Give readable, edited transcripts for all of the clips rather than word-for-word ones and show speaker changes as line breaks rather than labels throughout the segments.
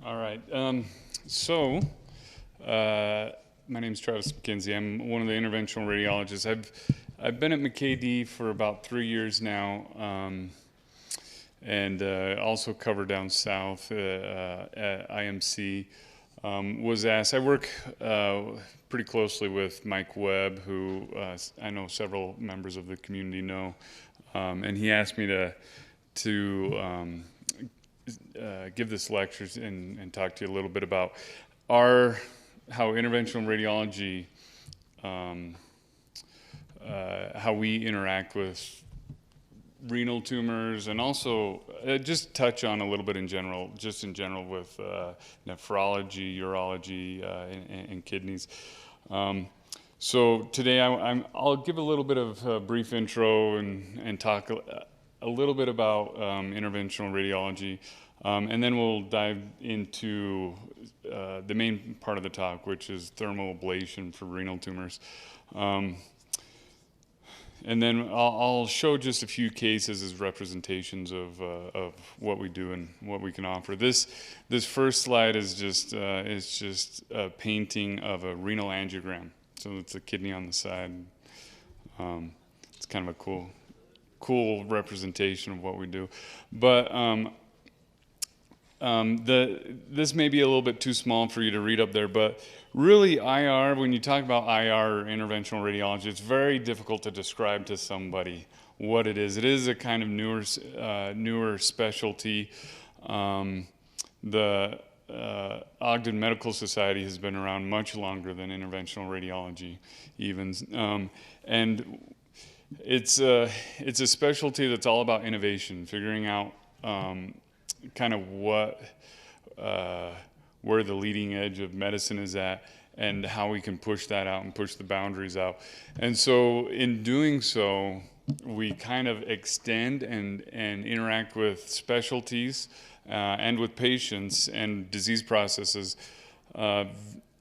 All right. My name is Travis McKenzie. I'm one of the interventional radiologists. I've been at McKenzie for about 3 years now, and also cover down south at IMC. Was asked. I work pretty closely with Mike Webb, who I know several members of the community know, and he asked me to give this lecture and talk to you a little bit about how interventional radiology, how we interact with renal tumors, and also just touch on a little bit in general with nephrology, urology, and kidneys. So today I'll give a little bit of a brief intro and talk a little bit about interventional radiology, and then we'll dive into the main part of the talk, which is thermal ablation for renal tumors. And then I'll show just a few cases as representations of what we do and what we can offer. This first slide is just a painting of a renal angiogram. So it's a kidney on the side. It's kind of a cool representation of what we do. But this may be a little bit too small for you to read up there, but really IR, when you talk about IR or interventional radiology, it's very difficult to describe to somebody what it is. It is a kind of newer specialty. The Ogden Medical Society has been around much longer than interventional radiology even. And it's a specialty that's all about innovation, figuring out kind of where the leading edge of medicine is at and how we can push that out and push the boundaries out. And so in doing so, we kind of extend and interact with specialties and with patients and disease processes,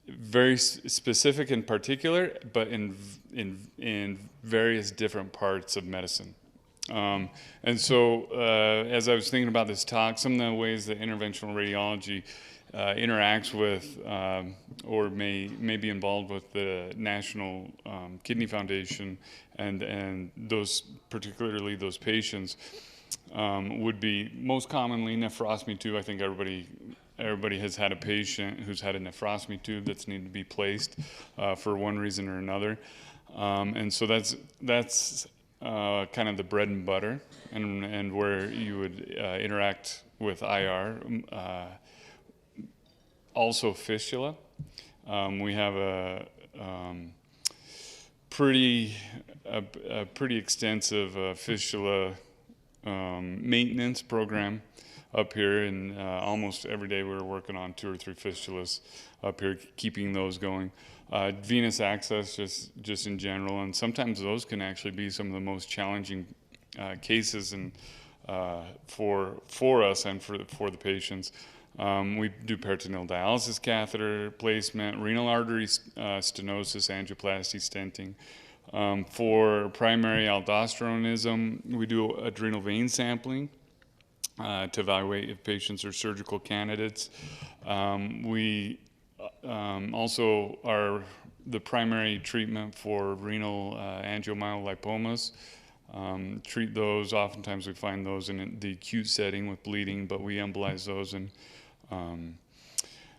very specific and particular, but in various different parts of medicine. And so as I was thinking about this talk, some of the ways that interventional radiology interacts with or may be involved with the National Kidney Foundation and those, particularly those patients, would be most commonly nephrostomy tube. I think everybody has had a patient who's had a nephrostomy tube that's needed to be placed for one reason or another. And so that's kind of the bread and butter, and where you would interact with IR. Also fistula. We have a pretty extensive fistula maintenance program up here, and almost every day we're working on 2 or 3 fistulas up here, keeping those going. Venous access, just in general, and sometimes those can actually be some of the most challenging cases and for us and for the patients. We do peritoneal dialysis catheter placement, renal artery stenosis, angioplasty, stenting. For primary aldosteronism, we do adrenal vein sampling to evaluate if patients are surgical candidates. We also are the primary treatment for renal angiomyolipomas. Treat those. Oftentimes we find those in the acute setting with bleeding, but we embolize those. And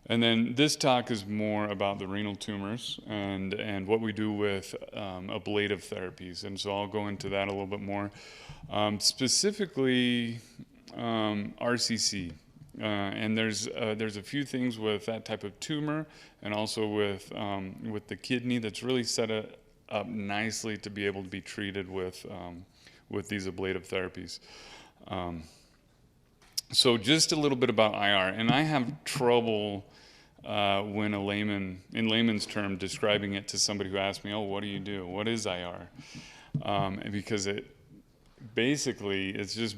then this talk is more about the renal tumors and what we do with ablative therapies. And so I'll go into that a little bit more. Specifically, RCC. And there's a few things with that type of tumor, and also with the kidney that's really set up nicely to be able to be treated with these ablative therapies. So just a little bit about IR, and I have trouble when in layman's term, describing it to somebody who asks me, "Oh, what do you do? What is IR?" Because it's just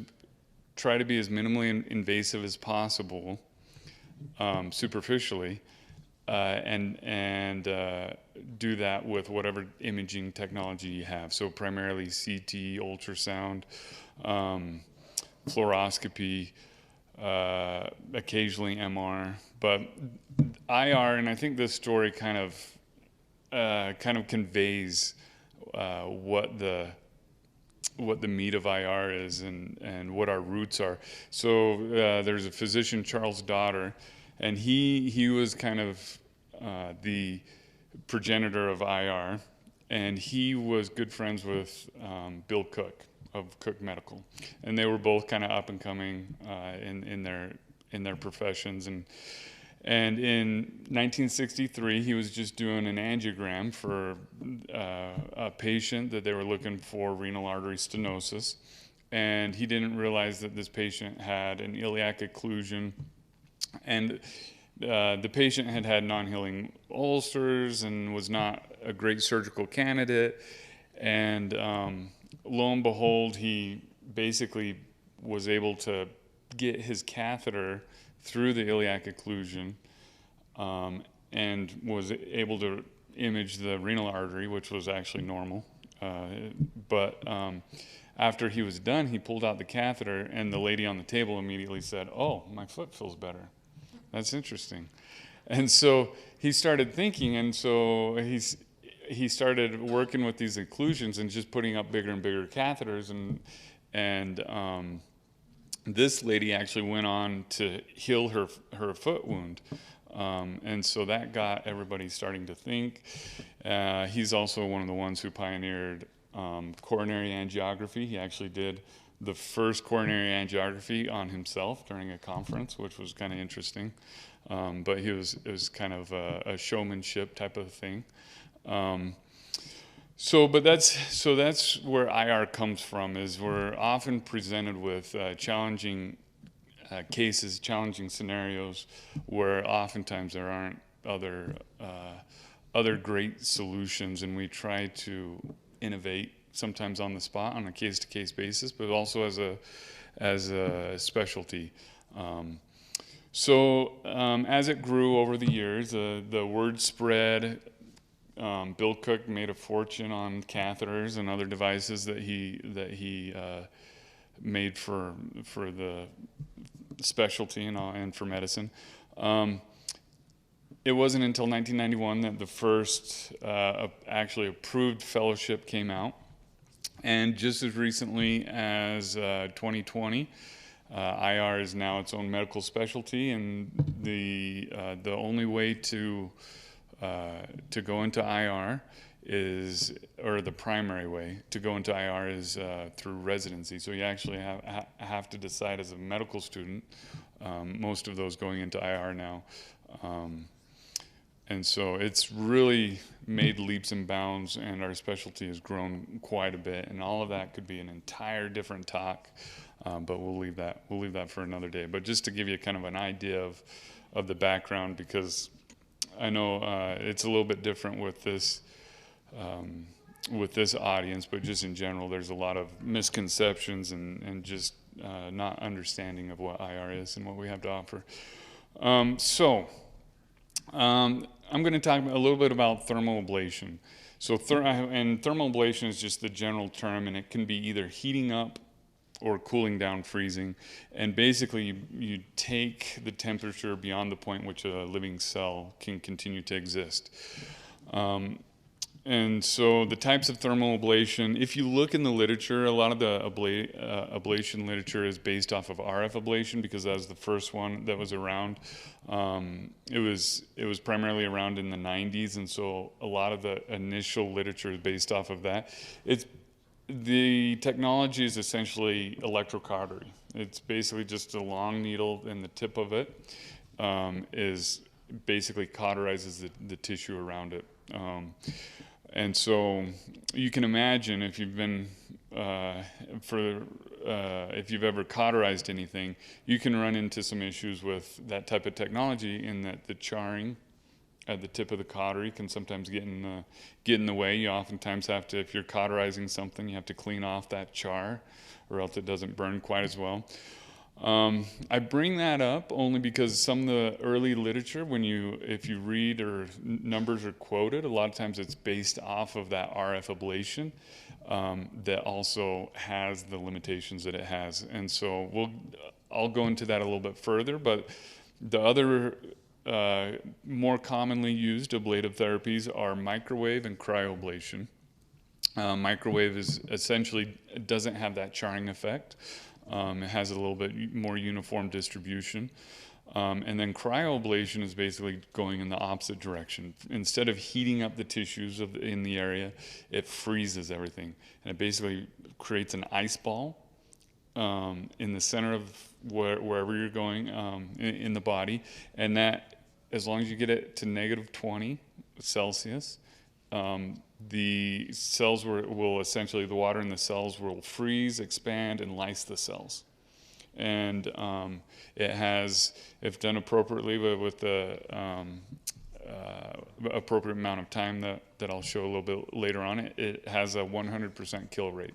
try to be as minimally invasive as possible, superficially, and do that with whatever imaging technology you have. So primarily CT, ultrasound, fluoroscopy, occasionally MR, but IR, and I think this story kind of conveys what the meat of IR is and what our roots are. So there's a physician, Charles Dotter, and he was kind of the progenitor of IR, and he was good friends with Bill Cook of Cook Medical, and they were both kind of up and coming in their professions. And in 1963, he was just doing an angiogram for a patient that they were looking for renal artery stenosis, and he didn't realize that this patient had an iliac occlusion, and the patient had had non-healing ulcers and was not a great surgical candidate. And lo and behold, he basically was able to get his catheter through the iliac occlusion and was able to image the renal artery, which was actually normal. But after he was done, he pulled out the catheter, and the lady on the table immediately said, "Oh, my foot feels better. That's interesting." And so he started thinking, and so he started working with these occlusions and just putting up bigger and bigger catheters, and this lady actually went on to heal her foot wound, and so that got everybody starting to think. He's also one of the ones who pioneered coronary angiography. He actually did the first coronary angiography on himself during a conference, which was kind of interesting. But it was kind of a showmanship type of thing. So that's where IR comes from. Is we're often presented with challenging cases, challenging scenarios, where oftentimes there aren't other great solutions, and we try to innovate, sometimes on the spot on a case-to-case basis, but also as a specialty. As it grew over the years, the word spread. Bill Cook made a fortune on catheters and other devices that he made for the specialty and for medicine. It wasn't until 1991 that the first actually approved fellowship came out. And just as recently as 2020, IR is now its own medical specialty, and the only way to go into IR is, or the primary way to go into IR is through residency. So you actually have to decide as a medical student. Most of those going into IR now. And so it's really made leaps and bounds, and our specialty has grown quite a bit. And all of that could be an entire different talk, but we'll leave that for another day. But just to give you kind of an idea of the background, because I know it's a little bit different with this audience, but just in general, there's a lot of misconceptions and just not understanding of what IR is and what we have to offer. I'm going to talk a little bit about thermal ablation. And thermal ablation is just the general term, and it can be either heating up or cooling down, freezing. And basically, you take the temperature beyond the point which a living cell can continue to exist. And so the types of thermal ablation, if you look in the literature, a lot of the ablation literature is based off of RF ablation, because that was the first one that was around. It was primarily around in the 90s, and so a lot of the initial literature is based off of that. The technology is essentially electrocautery. It's basically just a long needle, and the tip of it is basically cauterizes the tissue around it. And so you can imagine if you've been if you've ever cauterized anything, you can run into some issues with that type of technology, in that the charring at the tip of the cautery can sometimes get in the way. You oftentimes have to, if you're cauterizing something, you have to clean off that char, or else it doesn't burn quite as well. I bring that up only because some of the early literature, if you read or numbers are quoted, a lot of times it's based off of that RF ablation that also has the limitations that it has. And so I'll go into that a little bit further, but the other more commonly used ablative therapies are microwave and cryoablation. Microwave is essentially, it doesn't have that charring effect. It has a little bit more uniform distribution. And then cryoablation is basically going in the opposite direction. Instead of heating up the tissues in the area, it freezes everything. And it basically creates an ice ball in the center of wherever you're going in the body. And that, as long as you get it to -20 Celsius, the cells will essentially, the water in the cells will freeze, expand, and lyse the cells. And it has, if done appropriately, but with the appropriate amount of time that I'll show a little bit later on, it has a 100% kill rate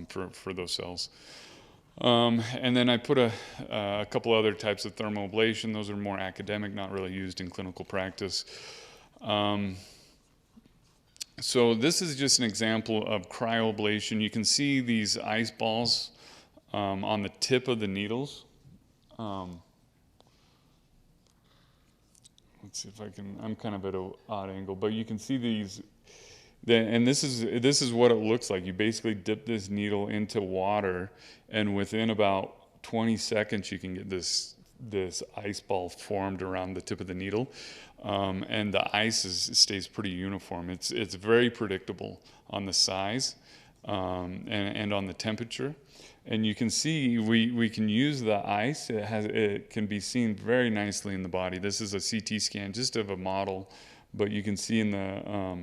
for those cells. And then I put a couple other types of thermal ablation. Those are more academic, not really used in clinical practice. So this is just an example of cryoablation. You can see these ice balls on the tip of the needles. Let's see if I can, I'm kind of at an odd angle, but you can see these, and this is what it looks like. You basically dip this needle into water, and within about 20 seconds you can get this ice ball formed around the tip of the needle. And the ice stays pretty uniform. It's very predictable on the size and on the temperature. And you can see we can use the ice. It can be seen very nicely in the body. This is a CT scan just of a model, but you can see in the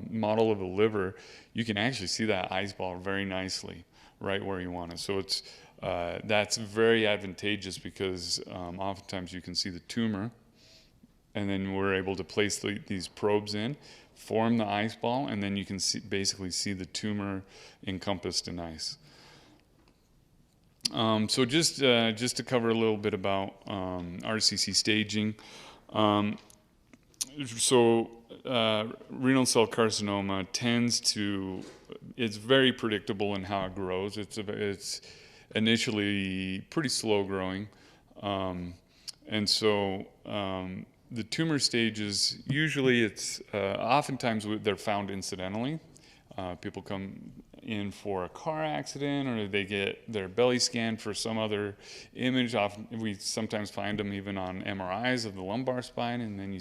model of the liver, you can actually see that ice ball very nicely right where you want it. So it's that's very advantageous because oftentimes you can see the tumor, and then we're able to place these probes in, form the ice ball, and then you can basically see the tumor encompassed in ice. So just to cover a little bit about RCC staging. Renal cell carcinoma it's very predictable in how it grows. It's initially pretty slow growing. And so the tumor stages, usually oftentimes they're found incidentally. People come in for a car accident, or they get their belly scanned for some other image. We sometimes find them even on MRIs of the lumbar spine, and then you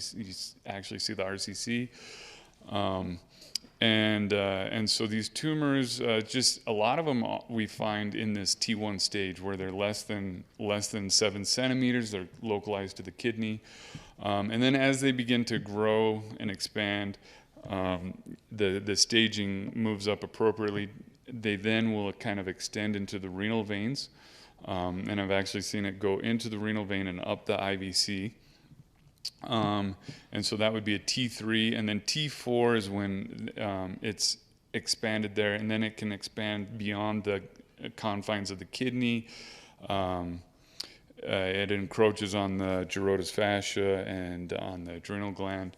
actually see the RCC. And so these tumors, just a lot of them we find in this T1 stage where they're less than 7 centimeters. They're localized to the kidney. And then as they begin to grow and expand, the staging moves up appropriately. They then will kind of extend into the renal veins. And I've actually seen it go into the renal vein and up the IVC. And so that would be a T3, and then T4 is when it's expanded there, and then it can expand beyond the confines of the kidney. It encroaches on the Gerota's fascia and on the adrenal gland,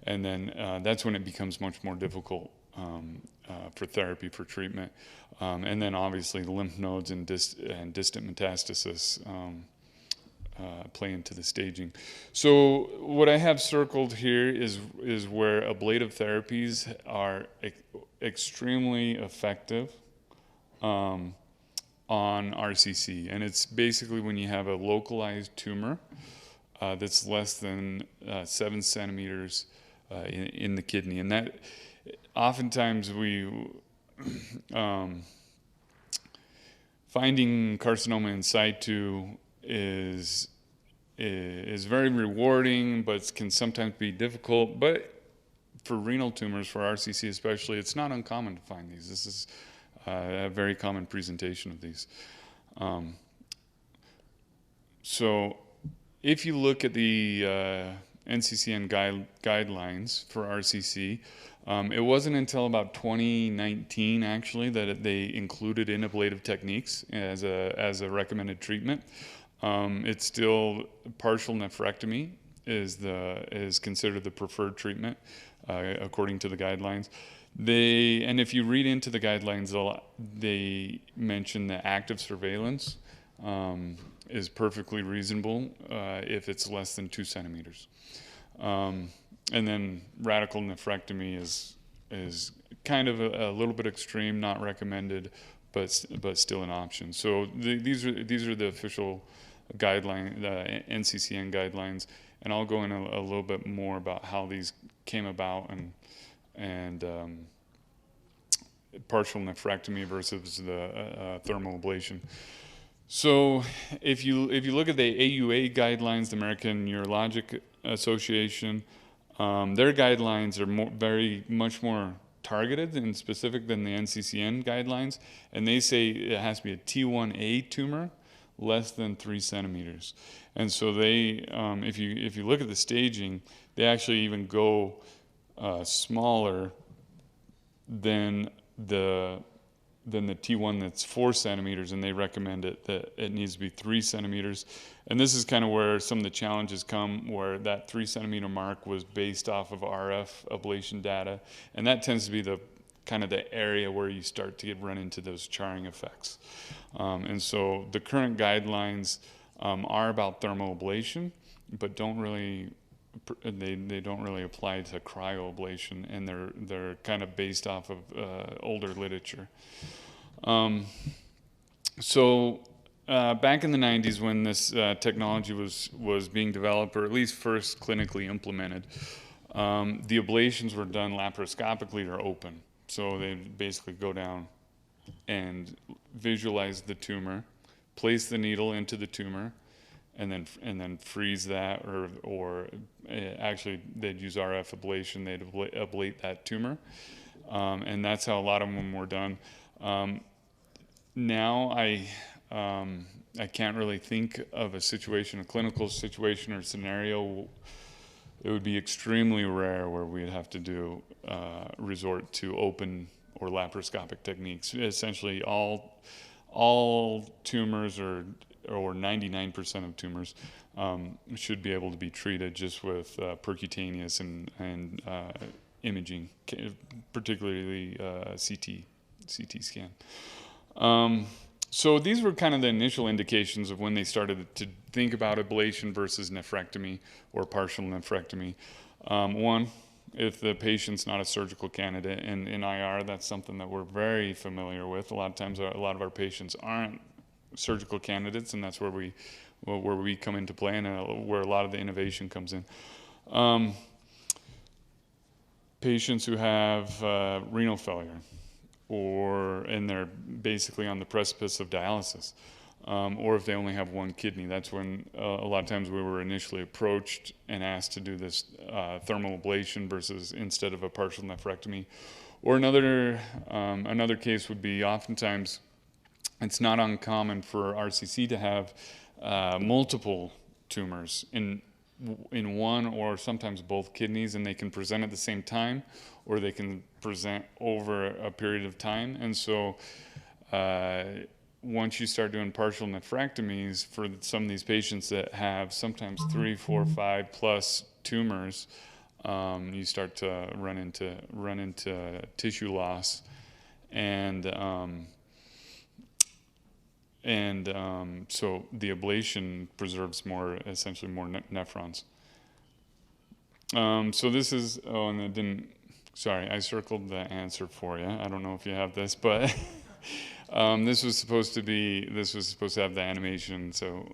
and then that's when it becomes much more difficult for therapy, for treatment. And then obviously the lymph nodes and distant metastasis play into the staging. So what I have circled here is where ablative therapies are extremely effective on RCC, and it's basically when you have a localized tumor that's less than 7 centimeters in the kidney, and that oftentimes finding carcinoma in situ is very rewarding, but can sometimes be difficult. But for renal tumors, for RCC especially, it's not uncommon to find these. This is a very common presentation of these. So if you look at the NCCN guidelines for RCC, it wasn't until about 2019 actually that they included in ablative techniques as a recommended treatment. It's still partial nephrectomy is considered the preferred treatment according to the guidelines. And if you read into the guidelines, they mention the active surveillance is perfectly reasonable if it's less than 2 centimeters. And then radical nephrectomy is kind of a little bit extreme, not recommended, but still an option. So these are the official guideline, the NCCN guidelines, and I'll go in a little bit more about how these came about and partial nephrectomy versus the thermal ablation. So if you look at the AUA guidelines, the American Urologic Association, their guidelines are very much more targeted and specific than the NCCN guidelines, and they say it has to be a T1A tumor less than 3 centimeters. And so they, if you look at the staging, they actually even go smaller than the T1 that's 4 centimeters, and they recommend that it needs to be 3 centimeters. And this is kind of where some of the challenges come, where that 3 centimeter mark was based off of RF ablation data, and that tends to be the kind of the area where you start to run into those charring effects. And so the current guidelines are about thermal ablation, but don't really apply to cryoablation, and they're kind of based off of older literature. So back in the 90s, when this technology was being developed, or at least first clinically implemented, the ablations were done laparoscopically or open. So they basically go down and visualize the tumor, place the needle into the tumor, and then freeze that, or actually they'd use RF ablation. They'd ablate that tumor, and that's how a lot of them were done. Now I can't really think of a situation, a clinical situation or scenario. It would be extremely rare where we'd have to do resort to open or laparoscopic techniques. Essentially, all tumors or 99% of tumors should be able to be treated just with percutaneous and imaging, particularly CT scan. So these were kind of the initial indications of when they started to think about ablation versus nephrectomy or partial nephrectomy. One, if the patient's not a surgical candidate, and in IR, that's something that we're very familiar with. A lot of times, a lot of our patients aren't surgical candidates, and that's where we come into play, and where a lot of the innovation comes in. Patients who have renal failure, and they're basically on the precipice of dialysis, or if they only have one kidney. That's when a lot of times we were initially approached and asked to do this thermal ablation versus instead of a partial nephrectomy. Or another case would be, oftentimes it's not uncommon for RCC to have multiple tumors in one or sometimes both kidneys, and they can present at the same time, or they can present over a period of time. And so once you start doing partial nephrectomies for some of these patients that have sometimes 3, 4, 5 plus tumors, you start to run into tissue loss, and so the ablation preserves essentially more nephrons. So this is, and it didn't, sorry, I circled the answer for you. I don't know if you have this, but this was supposed to have the animation. So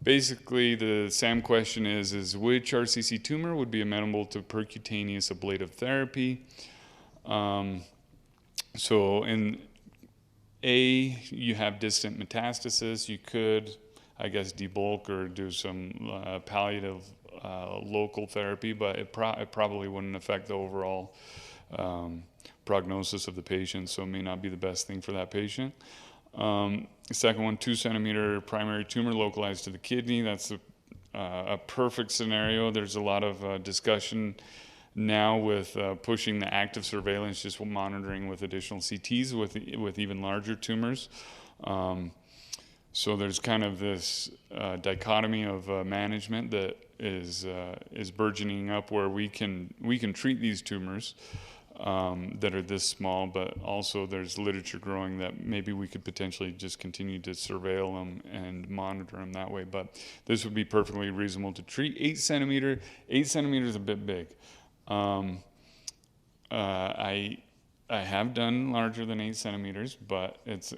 basically the SAM question is which RCC tumor would be amenable to percutaneous ablative therapy? So in A, you have distant metastasis. You could, I guess, debulk or do some palliative local therapy, but it probably wouldn't affect the overall prognosis of the patient, so it may not be the best thing for that patient. The second one, 2 centimeter primary tumor localized to the kidney. That's a perfect scenario. There's a lot of discussion now with pushing the active surveillance, just monitoring with additional CTs with even larger tumors. So there's kind of this dichotomy of management that is burgeoning up, where we can treat these tumors that are this small, but also there's literature growing that maybe we could potentially just continue to surveil them and monitor them that way. But this would be perfectly reasonable to treat. 8 centimeters is a bit big. I have done larger than 8 centimeters, but it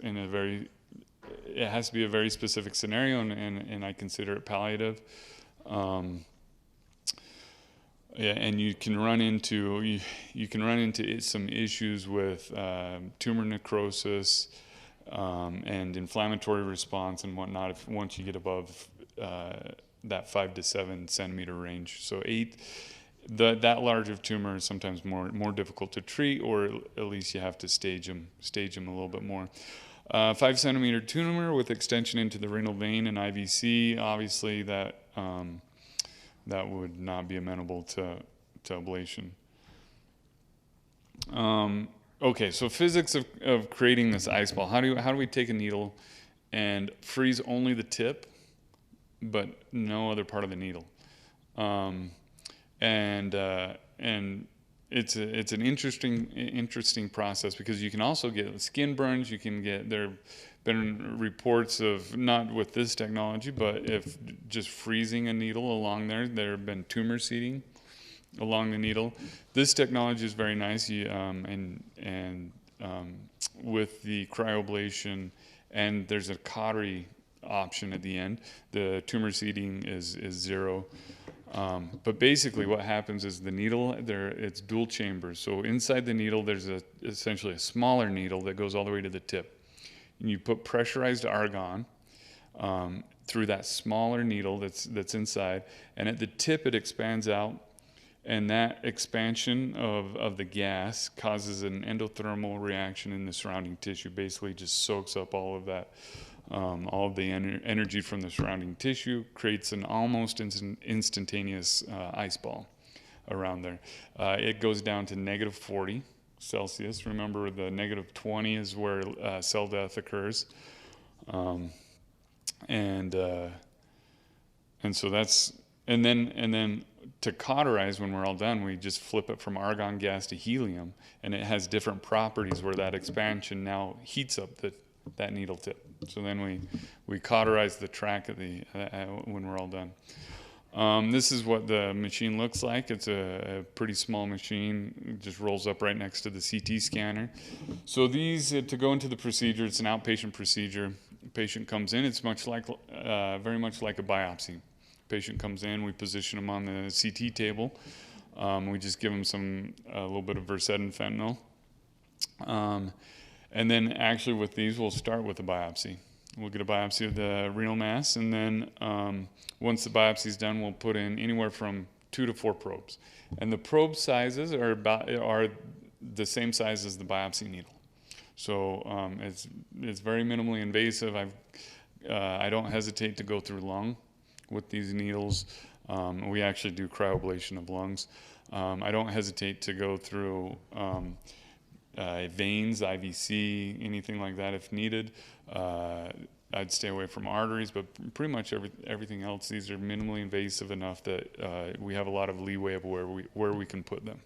has to be a very specific scenario, and I consider it palliative. Yeah, and you can run into some issues with tumor necrosis and inflammatory response and whatnot once you get above that 5 to 7 centimeter range. So that large of tumor is sometimes more difficult to treat, or at least you have to stage them a little bit more. 5 centimeter tumor with extension into the renal vein and IVC, obviously that would not be amenable to ablation. Okay, so physics of creating this ice ball. How do we take a needle and freeze only the tip, but no other part of the needle? And it's an interesting process, because you can also get skin burns. There have been reports of, not with this technology, but if just freezing a needle along there have been tumor seeding along the needle. This technology is very nice. With the cryoablation, and there's a cautery option at the end, the tumor seeding is 0. But basically what happens is the needle, it's dual chambers. So inside the needle, there's essentially a smaller needle that goes all the way to the tip. And you put pressurized argon through that smaller needle that's inside, and at the tip it expands out, and that expansion of the gas causes an endothermal reaction in the surrounding tissue. Basically just soaks up all of that, all of the energy from the surrounding tissue, creates an almost instantaneous ice ball around there. It goes down to -40 Celsius. Remember, the -20 is where cell death occurs. And so that's, and then to cauterize, when we're all done, we just flip it from argon gas to helium, and it has different properties where that expansion now heats up that needle tip. So then we cauterize the track of when we're all done. This is what the machine looks like. It's a pretty small machine. It just rolls up right next to the CT scanner. So these, to go into the procedure, it's an outpatient procedure. The patient comes in. It's very much like a biopsy. Patient comes in. We position them on the CT table. We just give them a little bit of Versed and fentanyl. And then actually with these, we'll start with a biopsy. We'll get a biopsy of the renal mass, and then once the biopsy is done, we'll put in anywhere from 2 to 4 probes. And the probe sizes are the same size as the biopsy needle. So it's very minimally invasive. I don't hesitate to go through lung with these needles. We actually do cryoablation of lungs. I don't hesitate to go through veins, IVC, anything like that if needed. I'd stay away from arteries, but pretty much everything else, these are minimally invasive enough that we have a lot of leeway of where we can put them.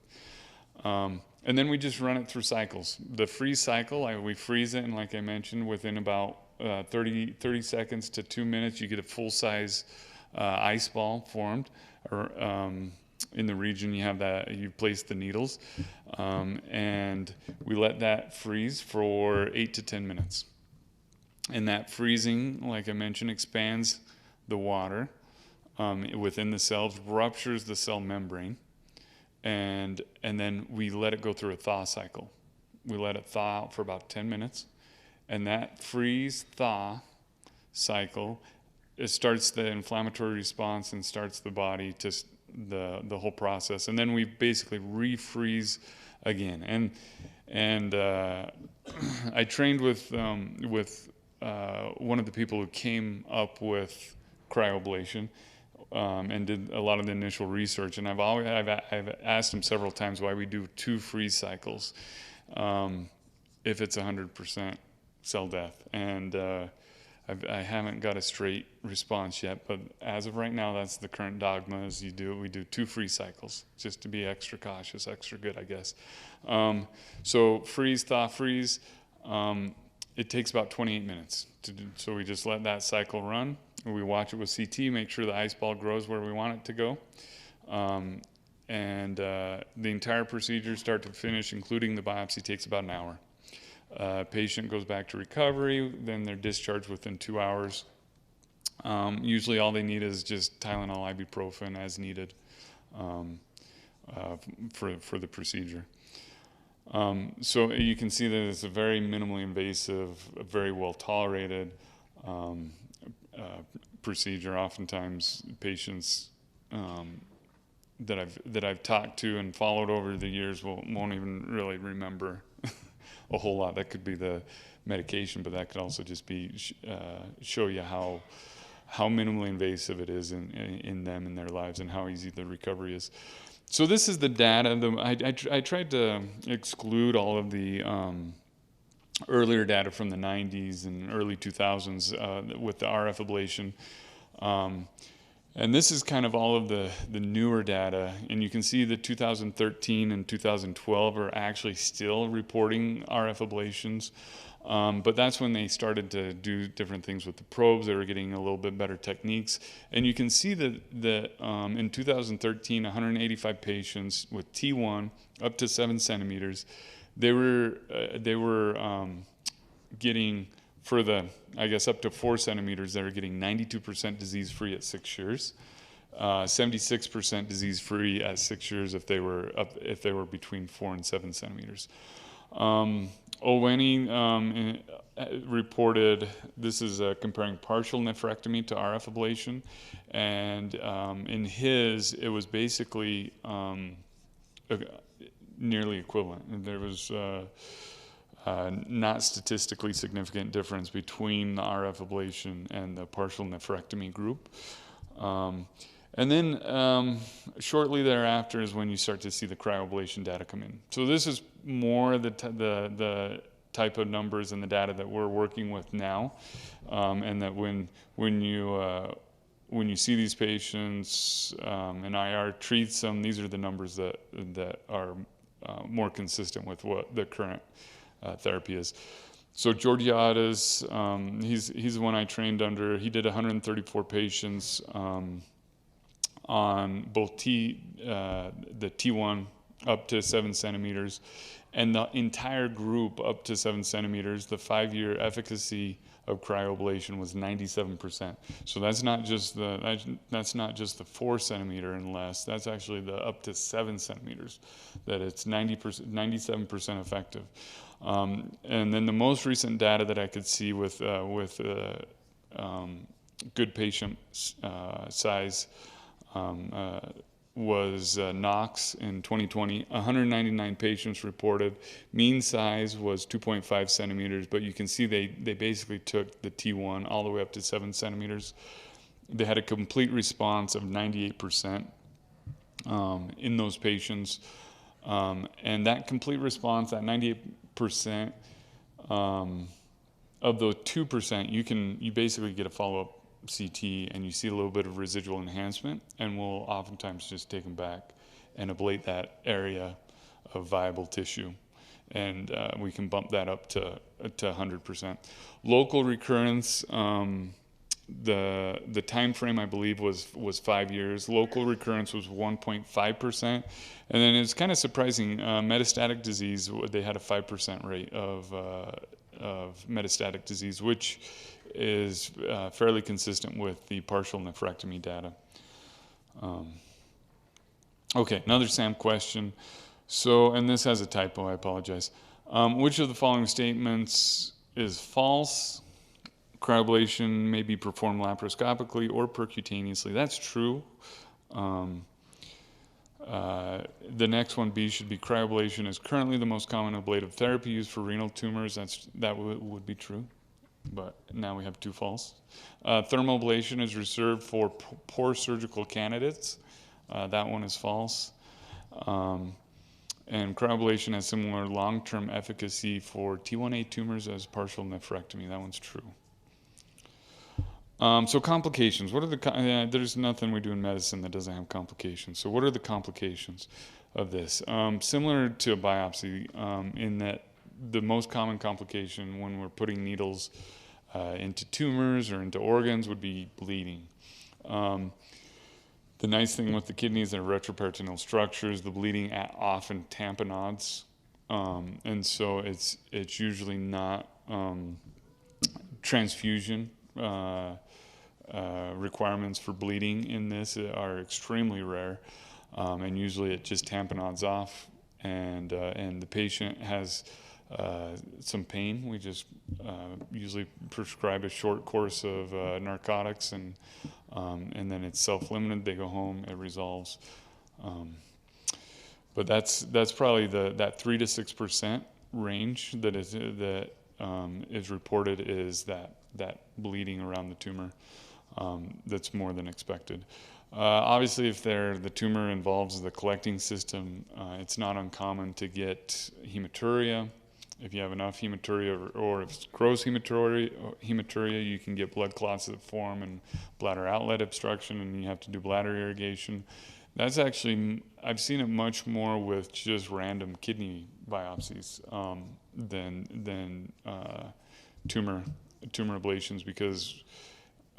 And then we just run it through cycles. The freeze cycle, we freeze it, and like I mentioned, within about 30 seconds to 2 minutes, you get a full-size ice ball formed. In the region you place the needles, and we let that freeze for 8 to 10 minutes. And that freezing, like I mentioned, expands the water within the cells, ruptures the cell membrane, and then we let it go through a thaw cycle. We let it thaw out for about 10 minutes, and that freeze-thaw cycle, it starts the inflammatory response and starts the body to the whole process, and then we basically refreeze again. And I trained with one of the people who came up with cryoablation and did a lot of the initial research. And I've asked him several times why we do 2 freeze cycles if it's 100% cell death. And I haven't got a straight response yet, but as of right now, that's the current dogma. Is we do 2 freeze cycles just to be extra cautious, extra good, I guess. So freeze, thaw, freeze. It takes about 28 minutes to do, so we just let that cycle run. We watch it with CT, make sure the ice ball grows where we want it to go. The entire procedure, start to finish, including the biopsy, takes about an hour. Patient goes back to recovery, then they're discharged within 2 hours. Usually all they need is just Tylenol, ibuprofen as needed for the procedure. So you can see that it's a very minimally invasive, very well tolerated procedure. Oftentimes patients that I've talked to and followed over the years won't even really remember a whole lot. That could be the medication, but that could also just be show you how minimally invasive it is in them in their lives and how easy the recovery is. So this is the data. I tried to exclude all of the earlier data from the 90s and early 2000s with the RF ablation. And this is kind of all of the newer data. And you can see that 2013 and 2012 are actually still reporting RF ablations. But that's when they started to do different things with the probes. They were getting a little bit better techniques. And you can see that in 2013, 185 patients with T1 up to 7 centimeters, they were getting, for the, I guess, up to 4 centimeters, they were getting 92% disease-free at 6 years, 76% disease-free at 6 years if they were between 4 and 7 centimeters. Oweni reported, this is comparing partial nephrectomy to RF ablation, and in his, it was basically nearly equivalent. There was not statistically significant difference between the RF ablation and the partial nephrectomy group. And then shortly thereafter is when you start to see the cryoablation data come in. So this is more the type of numbers and the data that we're working with now, and that when you see these patients and IR treats them, these are the numbers that are more consistent with what the current therapy is. So Georgiades, he's the one I trained under. He did 134 patients on both the T1 up to 7 centimeters, and the entire group up to 7 centimeters. The 5-year efficacy of cryoablation was 97%. So that's not just the 4 centimeter and less. That's actually the up to 7 centimeters. That it's 97% effective. And then the most recent data that I could see with good patient size was Knox in 2020. 199 patients reported. Mean size was 2.5 centimeters, but you can see they basically took the T1 all the way up to 7 centimeters. They had a complete response of 98% in those patients. And that complete response, that 98%, of the 2%, you basically get a follow-up CT and you see a little bit of residual enhancement, and we'll oftentimes just take them back and ablate that area of viable tissue, and we can bump that up to 100%. Local recurrence, the time frame I believe was 5 years. Local recurrence was 1.5%, and then it's kind of surprising. Metastatic disease, they had a 5% rate of metastatic disease, which is fairly consistent with the partial nephrectomy data. Okay, another SAM question. So, and this has a typo, I apologize. Which of the following statements is false? Cryoablation may be performed laparoscopically or percutaneously. That's true. The next one, B, should be cryoablation is currently the most common ablative therapy used for renal tumors. That would be true, but now we have 2 false. Thermoablation is reserved for poor surgical candidates. That one is false. And cryoablation has similar long-term efficacy for T1A tumors as partial nephrectomy. That one's true. So complications. What are there's nothing we do in medicine that doesn't have complications. So what are the complications of this? Similar to a biopsy, in that the most common complication when we're putting needles into tumors or into organs would be bleeding. The nice thing with the kidneys are retroperitoneal structures. The bleeding often tamponades, and so it's usually not transfusion. Requirements for bleeding in this are extremely rare, and usually it just tamponades off, and the patient has some pain. We just usually prescribe a short course of narcotics, and then it's self-limited. They go home, it resolves. But that's probably that 3 to 6% range that is reported is that bleeding around the tumor. That's more than expected. Obviously, if the tumor involves the collecting system, it's not uncommon to get hematuria. If you have enough hematuria, or if it's gross hematuria, you can get blood clots that form and bladder outlet obstruction, and you have to do bladder irrigation. That's actually, I've seen it much more with just random kidney biopsies than tumor ablations, because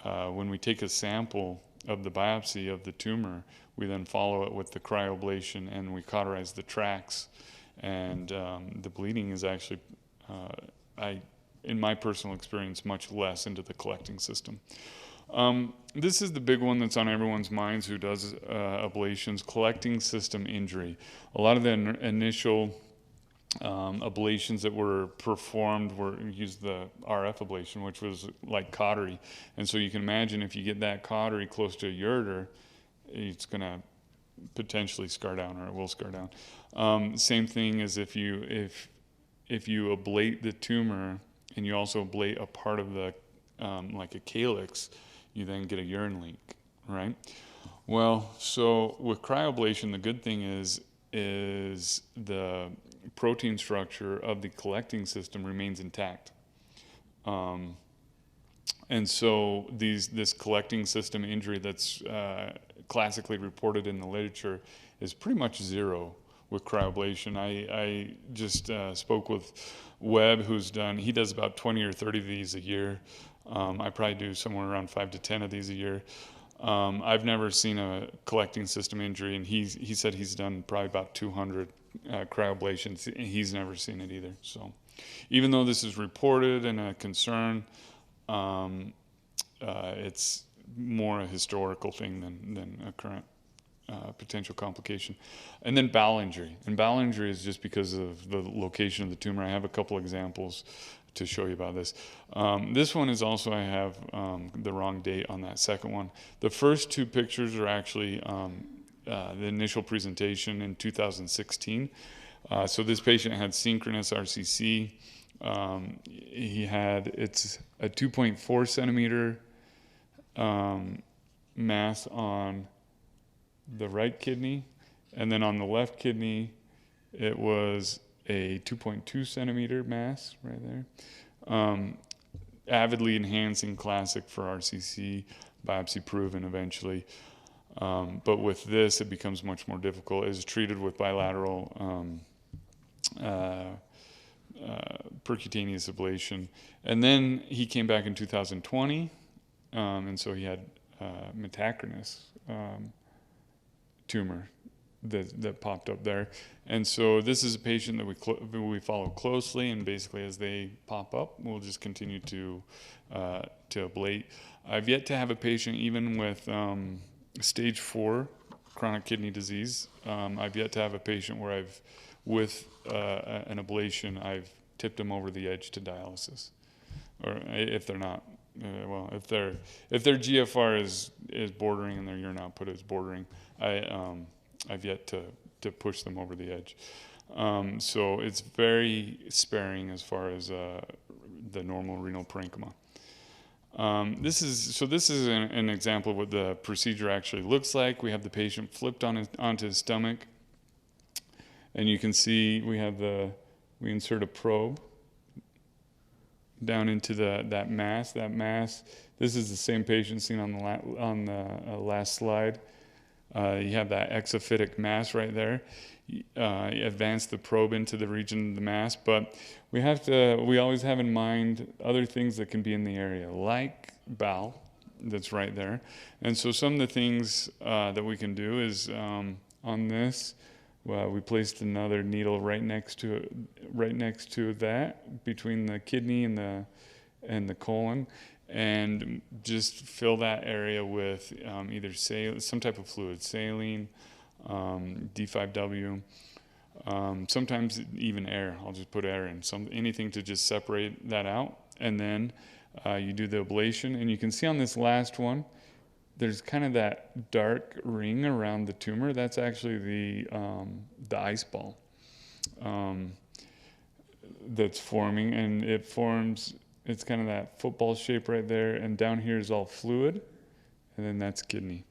when we take a sample of the biopsy of the tumor, we then follow it with the cryoablation and we cauterize the tracts, and the bleeding is actually, in my personal experience, much less into the collecting system. This is the big one that's on everyone's minds who does ablations: collecting system injury. A lot of the initial ablations that were performed used the RF ablation, which was like cautery. And so you can imagine if you get that cautery close to a ureter, it's going to potentially scar down, or it will scar down. Same thing as if you ablate the tumor and you also ablate a part of the like a calyx, you then get a urine leak, right? Well, so with cryoablation, the good thing is the protein structure of the collecting system remains intact. And so this collecting system injury that's classically reported in the literature is pretty much zero with cryoablation. I just spoke with Webb, he does about 20 or 30 of these a year. I probably do somewhere around 5 to 10 of these a year. I've never seen a collecting system injury, and he said he's done probably about 200 cryoablations, and he's never seen it either. So even though this is reported and a concern, it's more a historical thing than a current potential complication. And then bowel injury. And bowel injury is just because of the location of the tumor. I have a couple examples to show you about this. This one is also, I have the wrong date on that second one. The first two pictures are actually the initial presentation in 2016. So this patient had synchronous RCC. It's a 2.4 centimeter mass on the right kidney, and then on the left kidney it was a 2.2 centimeter mass right there. Avidly enhancing, classic for RCC, biopsy proven eventually. But with this, it becomes much more difficult. It's treated with bilateral percutaneous ablation. And then he came back in 2020, and so he had metachronous tumor that popped up there. And so this is a patient that we follow closely, and basically as they pop up, we'll just continue to ablate. I've yet to have a patient, even with stage 4 chronic kidney disease, I've yet to have a patient where with an ablation, I've tipped them over the edge to dialysis. Or if they're not, if their GFR is bordering and their urine output is bordering, I've yet to push them over the edge. So it's very sparing as far as the normal renal parenchyma. This is an example of what the procedure actually looks like. We have the patient flipped onto his stomach, and you can see we insert a probe down into that mass. That mass. This is the same patient seen on the last slide. You have that exophytic mass right there. You advance the probe into the region of the mass, but we always have in mind other things that can be in the area, like bowel, that's right there. And so some of the things that we can do is on this, we placed another needle right next to that, between the kidney and the colon, and just fill that area with either some type of fluid, saline, D5W, sometimes even air. I'll just put air in, anything to just separate that out. And then you do the ablation, and you can see on this last one, there's kind of that dark ring around the tumor. That's actually the ice ball that's forming, and it's kind of that football shape right there, and down here is all fluid, and then that's kidney.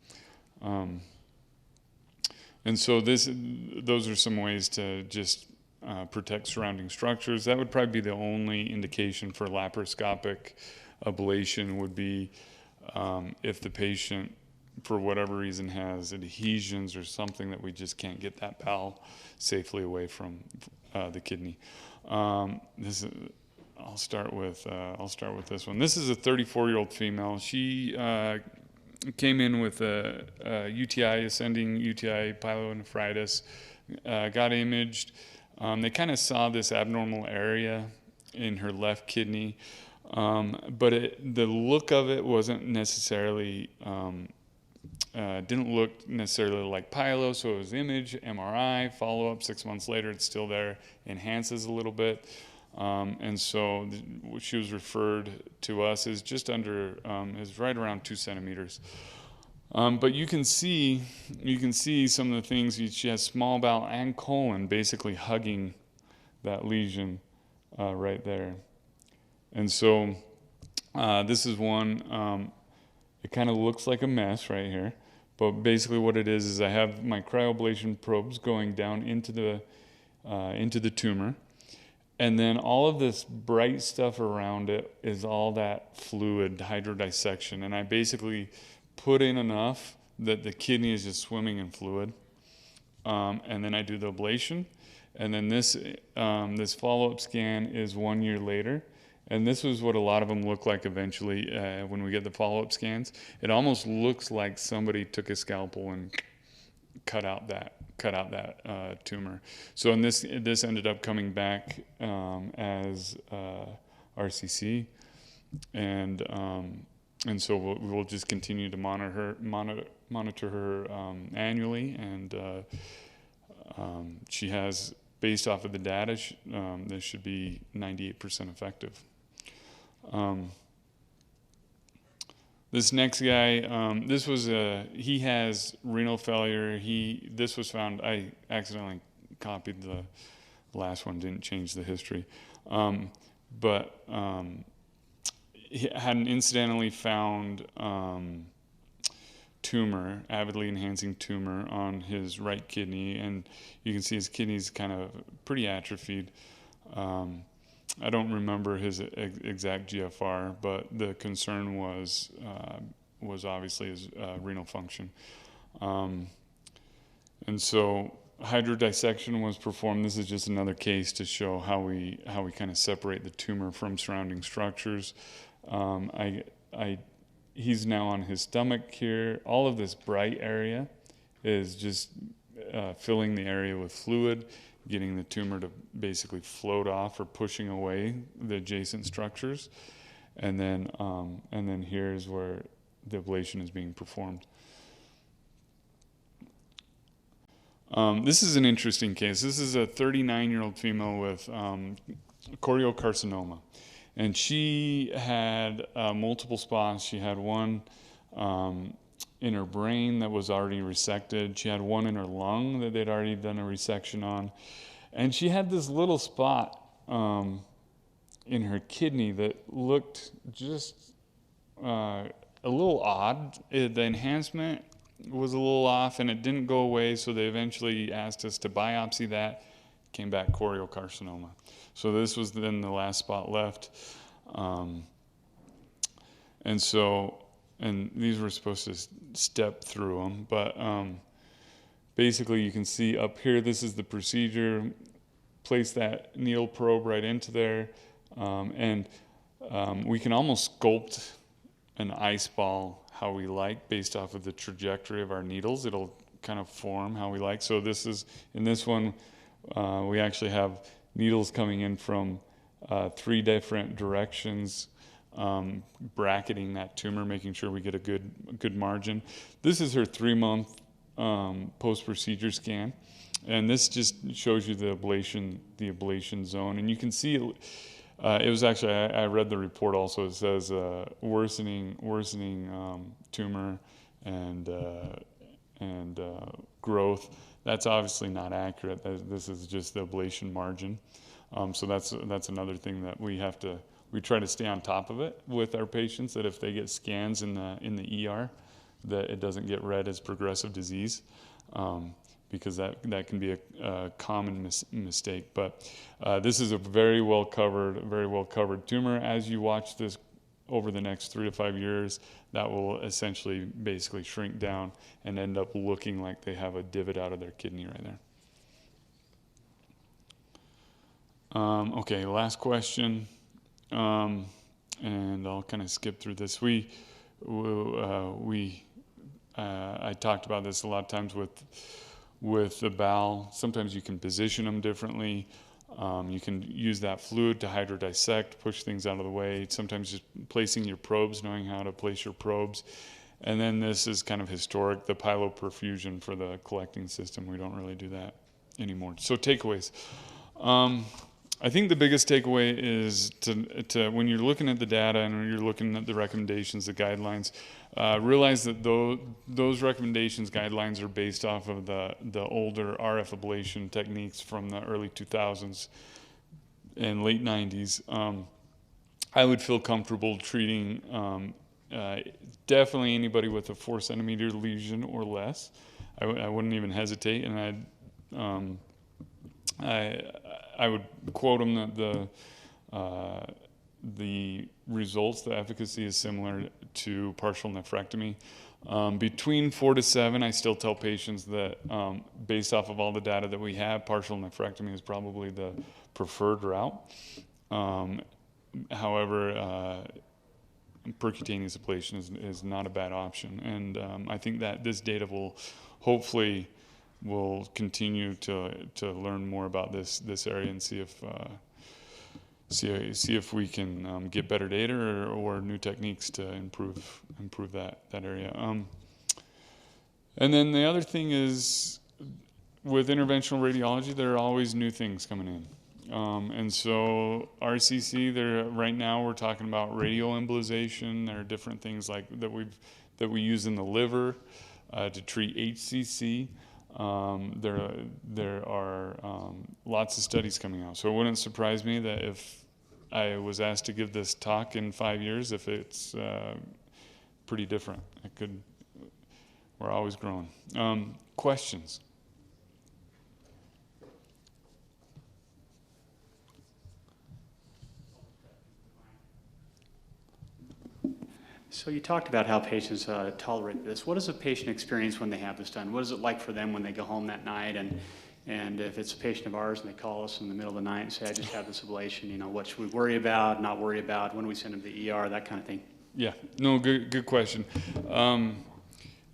And so those are some ways to just protect surrounding structures. That would probably be the only indication for laparoscopic ablation, would be if the patient, for whatever reason, has adhesions or something that we just can't get that bowel safely away from the kidney. I'll start with this one. This is a 34-year-old female. She came in with a UTI, ascending UTI, pyelonephritis, got imaged. They kind of saw this abnormal area in her left kidney, but the look of it wasn't necessarily, didn't look necessarily like pyelo, so it was image, MRI, follow-up 6 months later, it's still there, enhances a little bit. And so she was referred to us as just under, is right around 2 centimeters. But you can see some of the things. She has small bowel and colon basically hugging that lesion right there. And so this is one, it kind of looks like a mess right here. But basically what it is I have my cryoablation probes going down into the tumor. And then all of this bright stuff around it is all that fluid hydrodissection. And I basically put in enough that the kidney is just swimming in fluid. And then I do the ablation. And then this follow-up scan is 1 year later. And this was what a lot of them look like eventually when we get the follow-up scans. It almost looks like somebody took a scalpel and cut out that tumor. So in this ended up coming back as RCC, and so we'll just continue to monitor her annually, and she has, based off of the data, this should be 98% effective. This next guy, he has renal failure. This was found, I accidentally copied the last one, didn't change the history. But he had an incidentally found tumor, avidly enhancing tumor on his right kidney, and you can see his kidney's kind of pretty atrophied. I don't remember his exact GFR, but the concern was obviously his renal function. And so hydrodissection was performed. This is just another case to show how we kind of separate the tumor from surrounding structures. He's now on his stomach here. All of this bright area is just filling the area with fluid, getting the tumor to basically float off or pushing away the adjacent structures. And then here's where the ablation is being performed. This is an interesting case. This is a 39-year-old female with choriocarcinoma. And she had multiple spots. She had one in her brain that was already resected. She had one in her lung that they'd already done a resection on. And she had this little spot in her kidney that looked just a little odd. The enhancement was a little off, and it didn't go away, so they eventually asked us to biopsy that. Came back choriocarcinoma. So this was then the last spot left. And so, and these were supposed to step through them, but basically you can see up here, this is the procedure. Place that needle probe right into there, and we can almost sculpt an ice ball how we like based off of the trajectory of our needles. It'll kind of form how we like. So this is, in this one, we actually have needles coming in from 3 different directions, bracketing that tumor, making sure we get a good margin. This is her 3-month post-procedure scan. And this just shows you the ablation zone. And you can see it was actually, I read the report also, it says worsening tumor and growth. That's obviously not accurate. This is just the ablation margin. So that's another thing that we try to stay on top of it with our patients, that if they get scans in the ER, that it doesn't get read as progressive disease. Because that can be a common mistake. But this is a very well covered tumor. As you watch this over the next 3 to 5 years, that will essentially basically shrink down and end up looking like they have a divot out of their kidney right there. Okay, last question, and I'll kind of skip through this. I talked about this a lot of times with the bowel. Sometimes you can position them differently. You can use that fluid to hydrodissect, push things out of the way. Sometimes just placing your probes, knowing how to place your probes. And then this is kind of historic, the piloperfusion for the collecting system. We don't really do that anymore. So takeaways. I think the biggest takeaway is to when you're looking at the data and when you're looking at the recommendations, the guidelines, realize that those recommendations, guidelines are based off of the older RF ablation techniques from the early 2000s and late 90s. I would feel comfortable treating definitely anybody with a 4-centimeter lesion or less. I wouldn't even hesitate, and I would quote them that the results, the efficacy is similar to partial nephrectomy. Between 4 to 7, I still tell patients that based off of all the data that we have, partial nephrectomy is probably the preferred route. However, percutaneous ablation is not a bad option. And I think that this data will continue to learn more about this area and see if we can get better data or new techniques to improve that area. And then the other thing is, with interventional radiology, there are always new things coming in. And so RCC, right now we're talking about radioembolization. There are different things like that we use in the liver to treat HCC. There are lots of studies coming out. So it wouldn't surprise me that if I was asked to give this talk in 5 years, if it's pretty different. We're always growing. Questions?
So you talked about how patients tolerate this. What does a patient experience when they have this done? What is it like for them when they go home that night? And if it's a patient of ours and they call us in the middle of the night and say, I just had this ablation, what should we worry about, not worry about? When do we send them to the ER, that kind of thing?
Yeah, no, good question.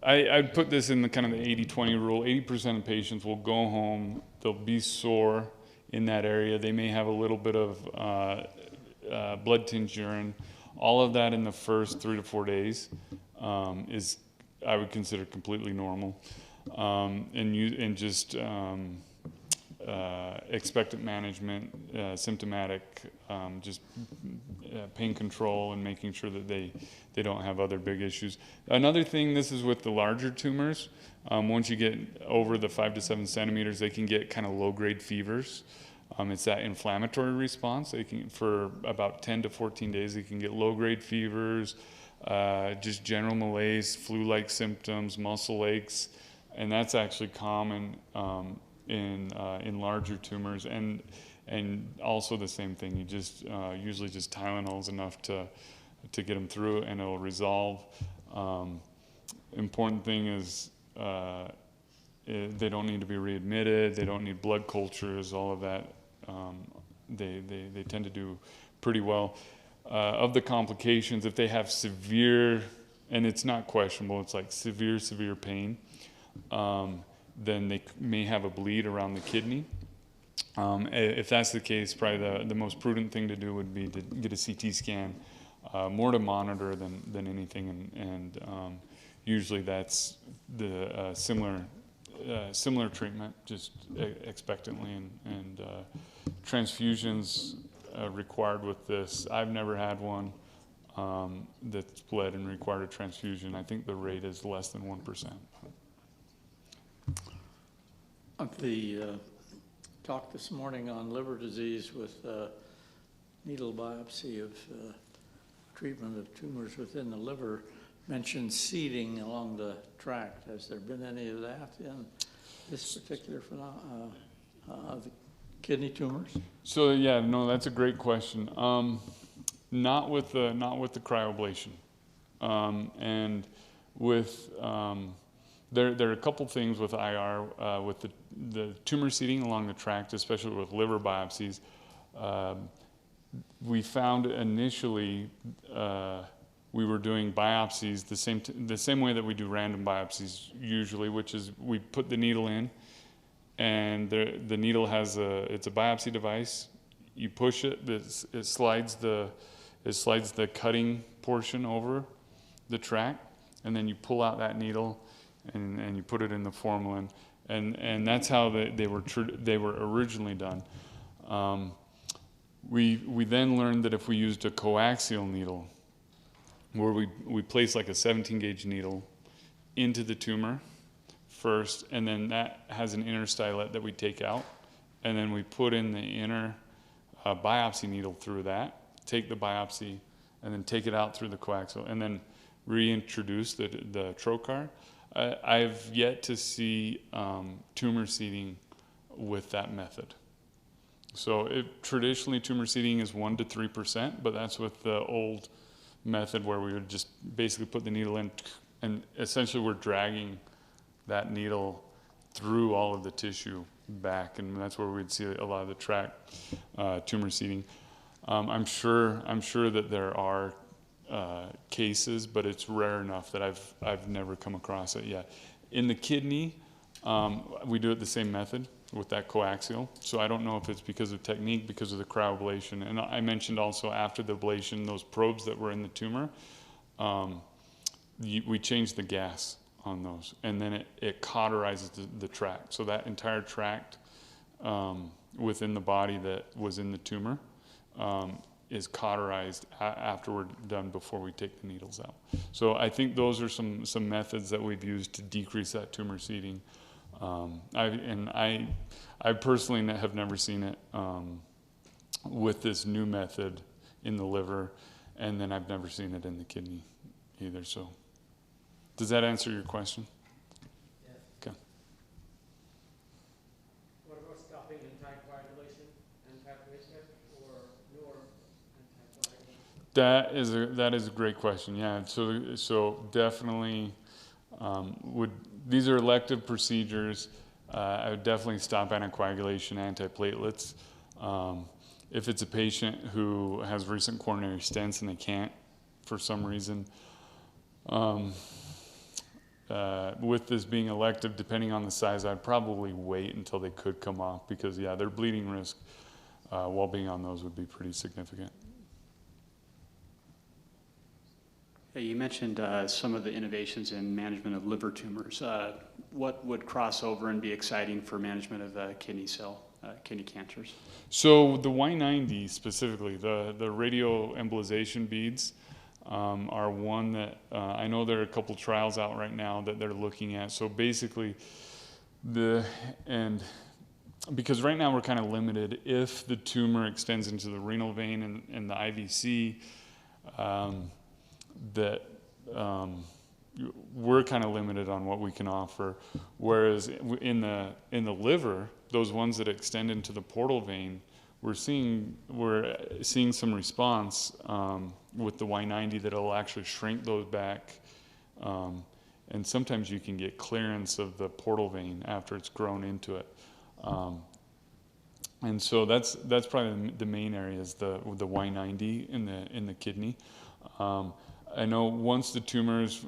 I'd put this in the kind of the 80-20 rule. 80% of patients will go home, they'll be sore in that area. They may have a little bit of blood-tinged urine. All of that in the first 3 to 4 days is, I would consider, completely normal. And just expectant management, symptomatic, just pain control, and making sure that they don't have other big issues. Another thing, this is with the larger tumors. Once you get over the 5 to 7 centimeters, they can get kind of low-grade fevers. It's that inflammatory response. For about 10 to 14 days, they can get low-grade fevers, just general malaise, flu-like symptoms, muscle aches, and that's actually common in larger tumors. And And also the same thing, you just usually just Tylenol is enough to get them through, and it'll resolve. Important thing is they don't need to be readmitted, they don't need blood cultures, all of that. They tend to do pretty well. Of the complications, if they have severe, and it's not questionable, it's like severe pain, then they may have a bleed around the kidney. If that's the case, probably the most prudent thing to do would be to get a CT scan, more to monitor than anything, and usually that's the similar treatment, just expectantly, and transfusions required with this. I've never had one that's bled and required a transfusion. I think the rate is less than 1%.
The talk this morning on liver disease with needle biopsy of treatment of tumors within the liver mentioned seeding along the tract. Has there been any of that in this particular phenomenon of the kidney tumors?
So yeah, no, that's a great question. Not with the cryoablation, and with there are a couple things with IR with the tumor seeding along the tract, especially with liver biopsies. We found initially we were doing biopsies the same way that we do random biopsies usually, which is we put the needle in, and the needle has it's a biopsy device. You push it, it slides the cutting portion over the tract, and then you pull out that needle, and you put it in the formalin, and that's how they were originally done. We then learned that if we used a coaxial needle, where we place like a 17 gauge needle into the tumor first, and then that has an inner stylet that we take out, and then we put in the inner biopsy needle through that, take the biopsy, and then take it out through the coaxial, and then reintroduce the trocar. I've yet to see tumor seeding with that method. So traditionally tumor seeding is 1% to 3%, but that's with the old method where we would just basically put the needle in, and essentially we're dragging that needle through all of the tissue back, and that's where we'd see a lot of the tract tumor seeding. I'm sure that there are cases, but it's rare enough that I've never come across it yet. In the kidney, we do it the same method with that coaxial. So I don't know if it's because of technique, because of the cryoablation. And I mentioned also after the ablation, those probes that were in the tumor, we changed the gas on those, and then it cauterizes the tract. So that entire tract within the body that was in the tumor is cauterized after we're done, before we take the needles out. So I think those are some methods that we've used to decrease that tumor seeding. I personally have never seen it with this new method in the liver, and then I've never seen it in the kidney either. So does that answer your question?
Yes.
Okay.
What about stopping anticoagulation, antiplatelet, or your anticoagulation?
That is a great question. Yeah. So definitely these are elective procedures. I would definitely stop anticoagulation, antiplatelets. If it's a patient who has recent coronary stents and they can't for some reason, with this being elective, depending on the size, I'd probably wait until they could come off, because their bleeding risk while being on those would be pretty significant.
You mentioned some of the innovations in management of liver tumors. What would cross over and be exciting for management of kidney cancers?
So the Y90 specifically, the radioembolization beads, are one that I know there are a couple trials out right now that they're looking at. So basically, because right now we're kind of limited, if the tumor extends into the renal vein and the IVC, that we're kind of limited on what we can offer. Whereas in the liver, those ones that extend into the portal vein, we're seeing some response with the Y90 that'll actually shrink those back, and sometimes you can get clearance of the portal vein after it's grown into it. And so that's probably the main area is the Y90 in the kidney. I know once the tumors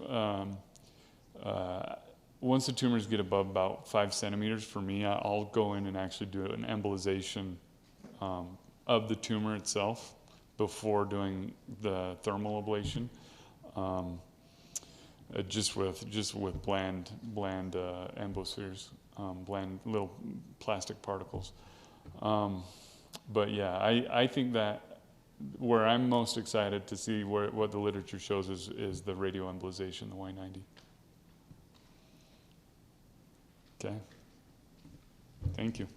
get above about 5 centimeters, for me, I'll go in and actually do an embolization of the tumor itself before doing the thermal ablation, just with bland embospheres, bland little plastic particles. But yeah, I think that where I'm most excited to see what the literature shows is the radioembolization, the Y90. Okay. Thank you.